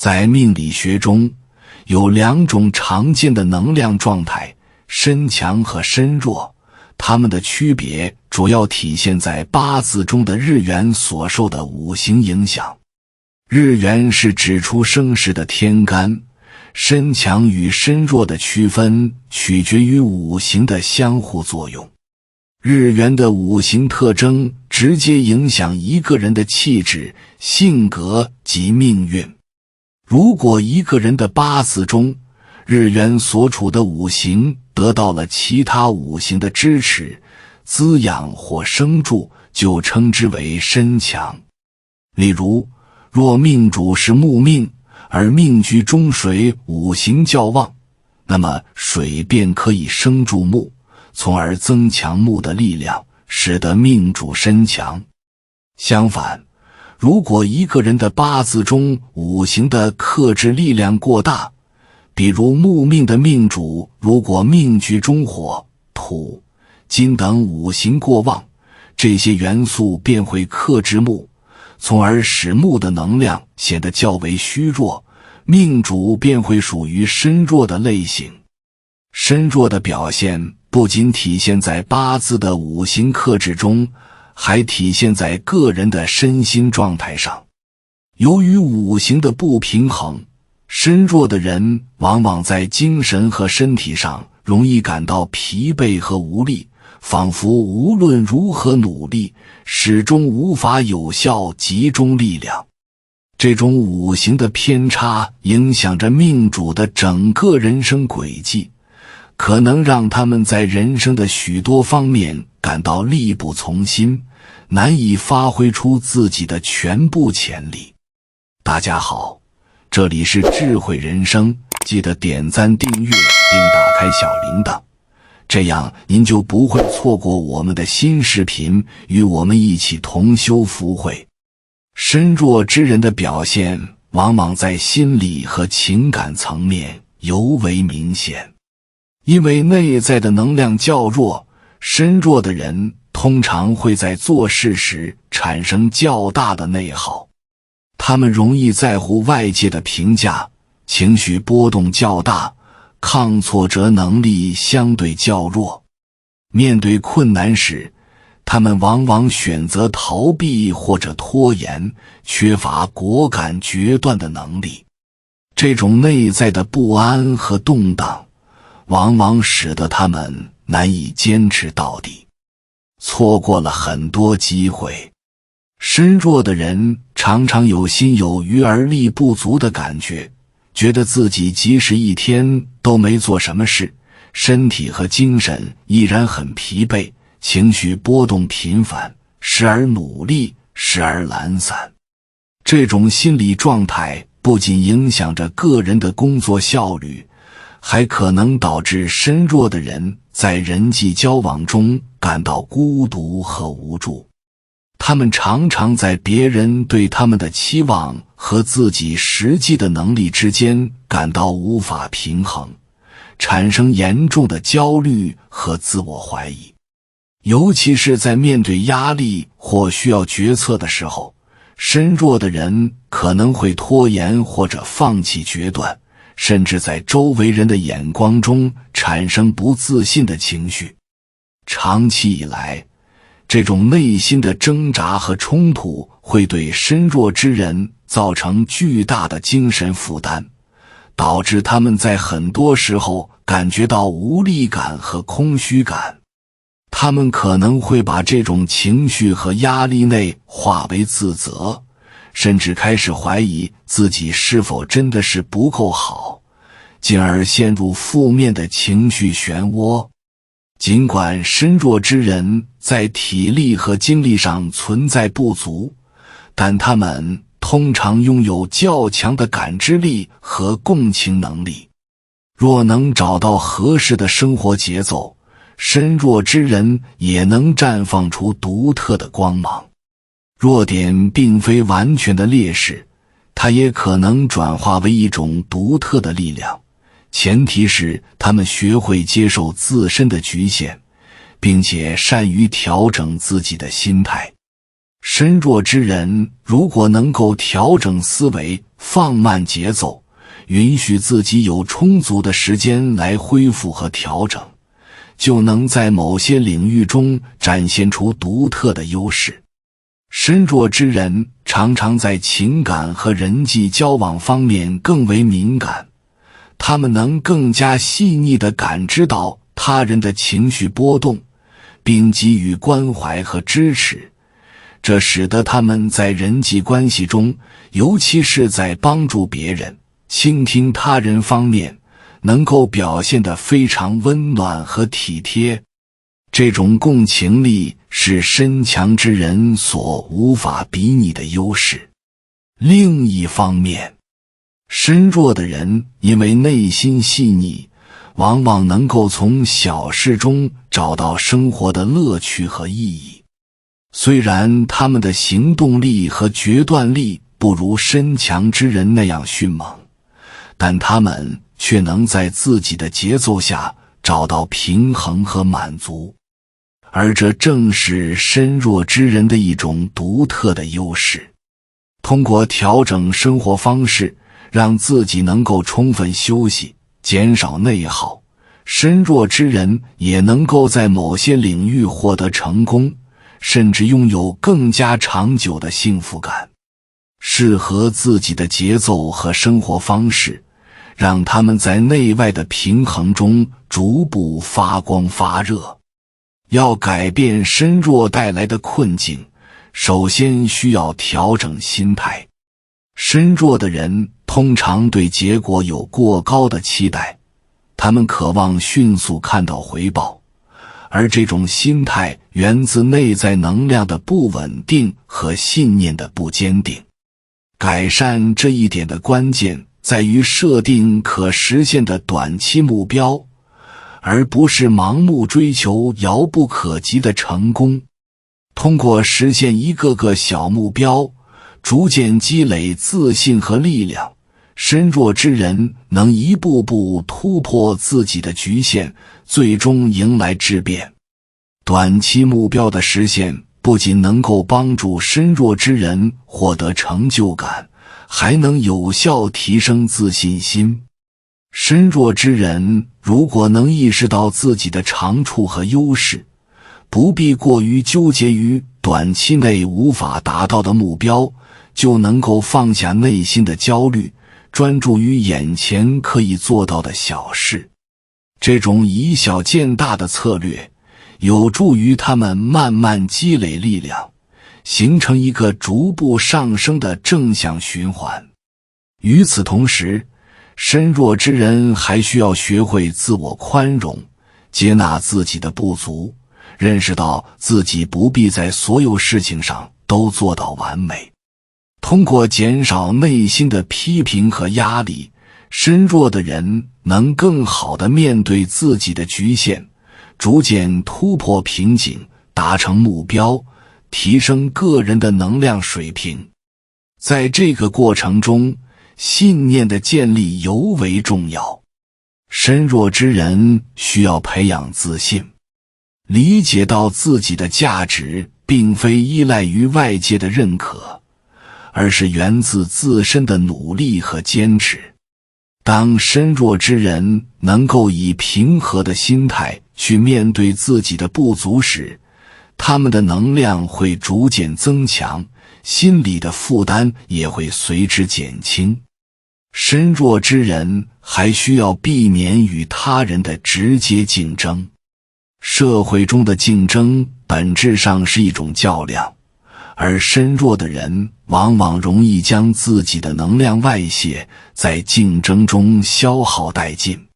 在命理学中，有两种常见的能量状态，身强和身弱，它们的区别主要体现在八字中的日元所受的五行影响。日元是指出生时的天干，身强与身弱的区分取决于五行的相互作用。日元的五行特征直接影响一个人的气质、性格及命运。如果一个人的八字中，日元所处的五行得到了其他五行的支持、滋养或生助，就称之为身强。例如，若命主是木命，而命局中水五行较旺，那么水便可以生助木，从而增强木的力量，使得命主身强。相反，如果一个人的八字中五行的克制力量过大，比如木命的命主如果命局中火、土、金等五行过旺，这些元素便会克制木，从而使木的能量显得较为虚弱，命主便会属于身弱的类型。身弱的表现不仅体现在八字的五行克制中，还体现在个人的身心状态上。由于五行的不平衡，身弱的人往往在精神和身体上容易感到疲惫和无力，仿佛无论如何努力，始终无法有效集中力量。这种五行的偏差影响着命主的整个人生轨迹，可能让他们在人生的许多方面感到力不从心，难以发挥出自己的全部潜力。大家好，这里是智慧人生，记得点赞订阅并打开小铃铛，这样您就不会错过我们的新视频，与我们一起同修福慧。身弱之人的表现往往在心理和情感层面尤为明显。因为内在的能量较弱，身弱的人通常会在做事时产生较大的内耗。他们容易在乎外界的评价，情绪波动较大，抗挫折能力相对较弱。面对困难时，他们往往选择逃避或者拖延，缺乏果敢决断的能力。这种内在的不安和动荡往往使得他们难以坚持到底，错过了很多机会。身弱的人常常有心有余而力不足的感觉，觉得自己即使一天都没做什么事，身体和精神依然很疲惫，情绪波动频繁，时而努力，时而懒散。这种心理状态不仅影响着个人的工作效率，还可能导致身弱的人在人际交往中感到孤独和无助。他们常常在别人对他们的期望和自己实际的能力之间感到无法平衡，产生严重的焦虑和自我怀疑。尤其是在面对压力或需要决策的时候，身弱的人可能会拖延或者放弃决断，甚至在周围人的眼光中产生不自信的情绪。长期以来，这种内心的挣扎和冲突会对身弱之人造成巨大的精神负担，导致他们在很多时候感觉到无力感和空虚感。他们可能会把这种情绪和压力内化为自责，甚至开始怀疑自己是否真的是不够好，进而陷入负面的情绪漩涡。尽管身弱之人在体力和精力上存在不足，但他们通常拥有较强的感知力和共情能力。若能找到合适的生活节奏，身弱之人也能绽放出独特的光芒。弱点并非完全的劣势，它也可能转化为一种独特的力量，前提是他们学会接受自身的局限，并且善于调整自己的心态。身弱之人如果能够调整思维，放慢节奏，允许自己有充足的时间来恢复和调整，就能在某些领域中展现出独特的优势。身弱之人常常在情感和人际交往方面更为敏感，他们能更加细腻地感知到他人的情绪波动，并给予关怀和支持，这使得他们在人际关系中，尤其是在帮助别人、倾听他人方面，能够表现得非常温暖和体贴。这种共情力是身强之人所无法比拟的优势。另一方面，身弱的人因为内心细腻，往往能够从小事中找到生活的乐趣和意义。虽然他们的行动力和决断力不如身强之人那样迅猛，但他们却能在自己的节奏下找到平衡和满足，而这正是身弱之人的一种独特的优势。通过调整生活方式，让自己能够充分休息，减少内耗，身弱之人也能够在某些领域获得成功，甚至拥有更加长久的幸福感。适合自己的节奏和生活方式，让他们在内外的平衡中逐步发光发热。要改变身弱带来的困境，首先需要调整心态。身弱的人通常对结果有过高的期待，他们渴望迅速看到回报，而这种心态源自内在能量的不稳定和信念的不坚定。改善这一点的关键在于设定可实现的短期目标，而不是盲目追求遥不可及的成功。通过实现一个个小目标，逐渐积累自信和力量，身弱之人能一步步突破自己的局限，最终迎来质变。短期目标的实现不仅能够帮助身弱之人获得成就感，还能有效提升自信心。身弱之人如果能意识到自己的长处和优势，不必过于纠结于短期内无法达到的目标，就能够放下内心的焦虑，专注于眼前可以做到的小事。这种以小见大的策略有助于他们慢慢积累力量，形成一个逐步上升的正向循环。与此同时，身弱之人还需要学会自我宽容，接纳自己的不足，认识到自己不必在所有事情上都做到完美。通过减少内心的批评和压力，身弱的人能更好地面对自己的局限，逐渐突破瓶颈，达成目标，提升个人的能量水平。在这个过程中，信念的建立尤为重要。身弱之人需要培养自信，理解到自己的价值并非依赖于外界的认可，而是源自自身的努力和坚持。当身弱之人能够以平和的心态去面对自己的不足时，他们的能量会逐渐增强，心理的负担也会随之减轻。身弱之人还需要避免与他人的直接竞争。社会中的竞争本质上是一种较量，而身弱的人往往容易将自己的能量外泄，在竞争中消耗殆尽。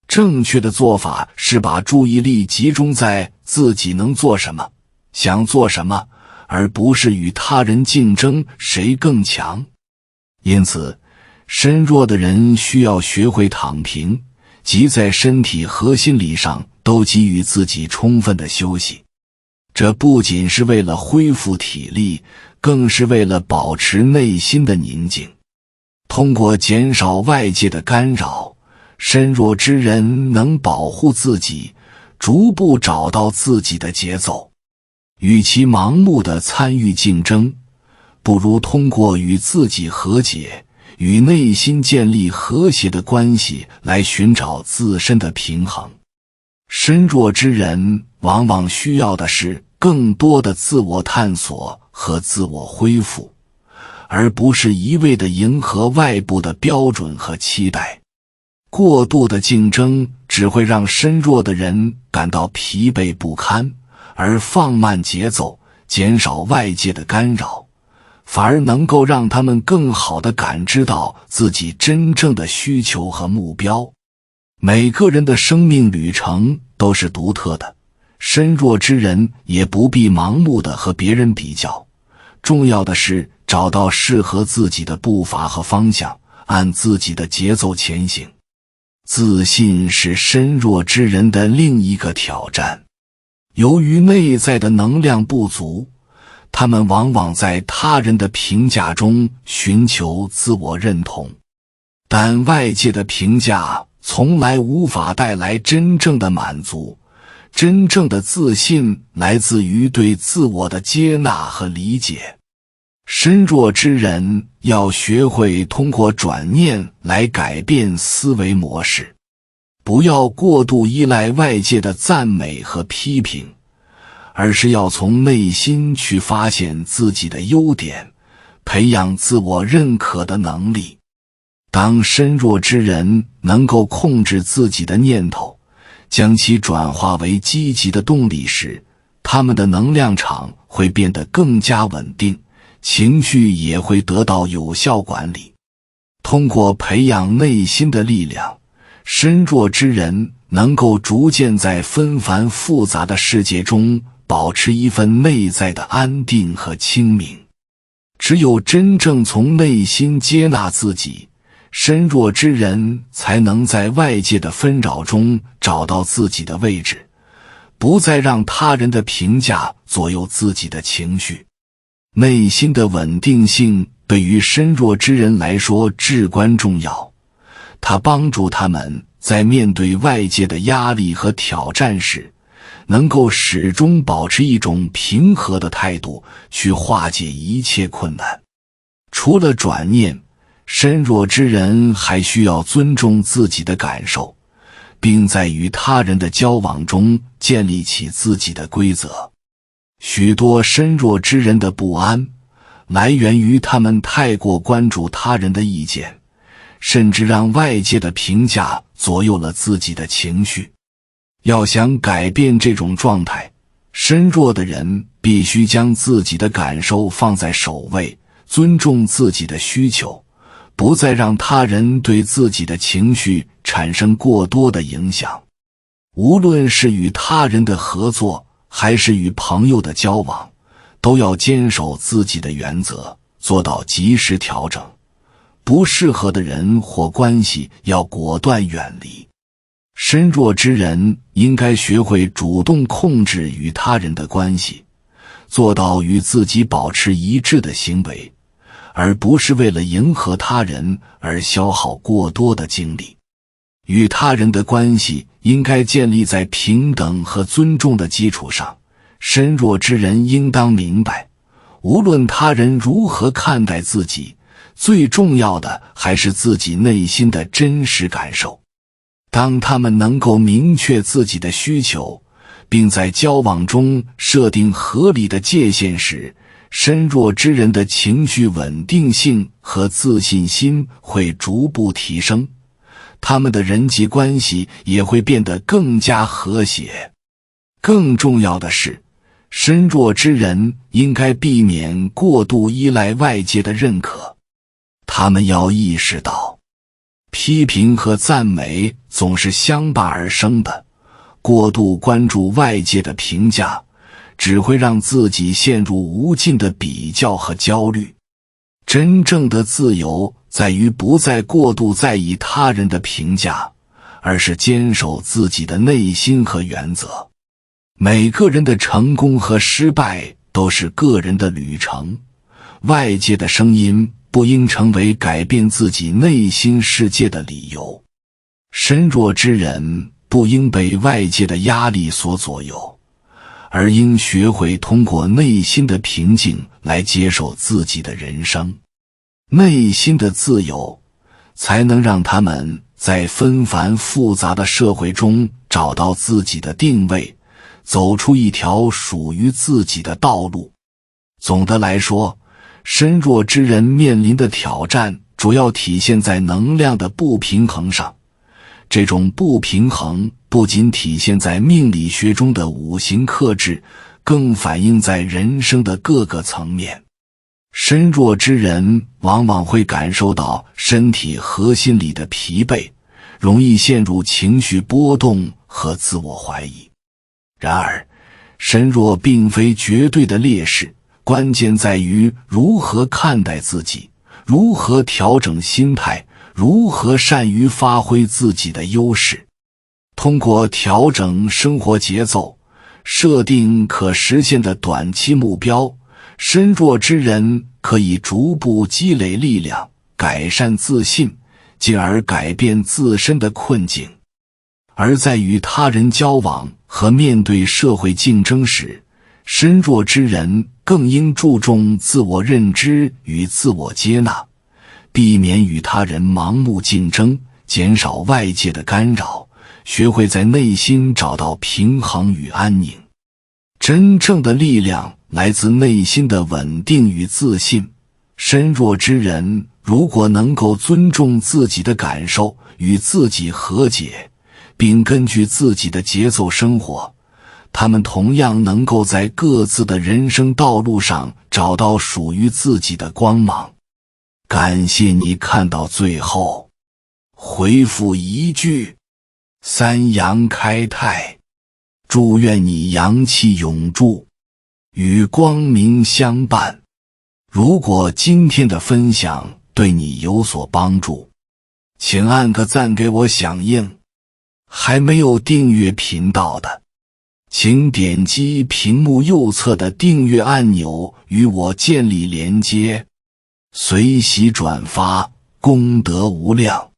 正确的做法是把注意力集中在自己能做什么、想做什么，而不是与他人竞争谁更强。因此，身弱的人需要学会躺平，即在身体和心理上都给予自己充分的休息。这不仅是为了恢复体力，更是为了保持内心的宁静。通过减少外界的干扰，身弱之人能保护自己，逐步找到自己的节奏。与其盲目地参与竞争，不如通过与自己和解，与内心建立和谐的关系来寻找自身的平衡。身弱之人往往需要的是更多的自我探索和自我恢复，而不是一味地迎合外部的标准和期待。过度的竞争只会让身弱的人感到疲惫不堪，而放慢节奏，减少外界的干扰，反而能够让他们更好地感知到自己真正的需求和目标。每个人的生命旅程都是独特的，身弱之人也不必盲目地和别人比较，重要的是找到适合自己的步伐和方向，按自己的节奏前行。自信是身弱之人的另一个挑战。由于内在的能量不足，他们往往在他人的评价中寻求自我认同，但外界的评价从来无法带来真正的满足。真正的自信来自于对自我的接纳和理解。身弱之人要学会通过转念来改变思维模式，不要过度依赖外界的赞美和批评，而是要从内心去发现自己的优点，培养自我认可的能力。当身弱之人能够控制自己的念头，将其转化为积极的动力时，他们的能量场会变得更加稳定，情绪也会得到有效管理。通过培养内心的力量，身弱之人能够逐渐在纷繁复杂的世界中保持一份内在的安定和清明。只有真正从内心接纳自己，身弱之人才能在外界的纷扰中找到自己的位置，不再让他人的评价左右自己的情绪。内心的稳定性对于身弱之人来说至关重要，它帮助他们在面对外界的压力和挑战时，能够始终保持一种平和的态度，去化解一切困难。除了转念，身弱之人还需要尊重自己的感受，并在与他人的交往中建立起自己的规则。许多身弱之人的不安来源于他们太过关注他人的意见，甚至让外界的评价左右了自己的情绪。要想改变这种状态，身弱的人必须将自己的感受放在首位，尊重自己的需求，不再让他人对自己的情绪产生过多的影响。无论是与他人的合作，还是与朋友的交往，都要坚守自己的原则，做到及时调整。不适合的人或关系要果断远离。身弱之人应该学会主动控制与他人的关系，做到与自己保持一致的行为，而不是为了迎合他人而消耗过多的精力。与他人的关系应该建立在平等和尊重的基础上。身弱之人应当明白，无论他人如何看待自己，最重要的还是自己内心的真实感受。当他们能够明确自己的需求，并在交往中设定合理的界限时，身弱之人的情绪稳定性和自信心会逐步提升，他们的人际关系也会变得更加和谐。更重要的是，身弱之人应该避免过度依赖外界的认可。他们要意识到，批评和赞美总是相伴而生的，过度关注外界的评价，只会让自己陷入无尽的比较和焦虑。真正的自由在于不再过度在意他人的评价，而是坚守自己的内心和原则。每个人的成功和失败都是个人的旅程，外界的声音不应成为改变自己内心世界的理由。身弱之人不应被外界的压力所左右，而应学会通过内心的平静来接受自己的人生。内心的自由，才能让他们在纷繁复杂的社会中找到自己的定位，走出一条属于自己的道路。总的来说，身弱之人面临的挑战主要体现在能量的不平衡上。这种不平衡不仅体现在命理学中的五行克制，更反映在人生的各个层面。身弱之人往往会感受到身体和心理的疲惫，容易陷入情绪波动和自我怀疑。然而，身弱并非绝对的劣势，关键在于如何看待自己，如何调整心态，如何善于发挥自己的优势。通过调整生活节奏，设定可实现的短期目标，身弱之人可以逐步积累力量，改善自信，进而改变自身的困境。而在与他人交往和面对社会竞争时，身弱之人更应注重自我认知与自我接纳，避免与他人盲目竞争，减少外界的干扰，学会在内心找到平衡与安宁。真正的力量来自内心的稳定与自信。身弱之人如果能够尊重自己的感受，与自己和解，并根据自己的节奏生活，他们同样能够在各自的人生道路上找到属于自己的光芒。感谢你看到最后，回复一句三阳开泰，祝愿你阳气永驻，与光明相伴。如果今天的分享对你有所帮助，请按个赞给我响应。还没有订阅频道的，请点击屏幕右侧的订阅按钮与我建立连接，随喜转发，功德无量。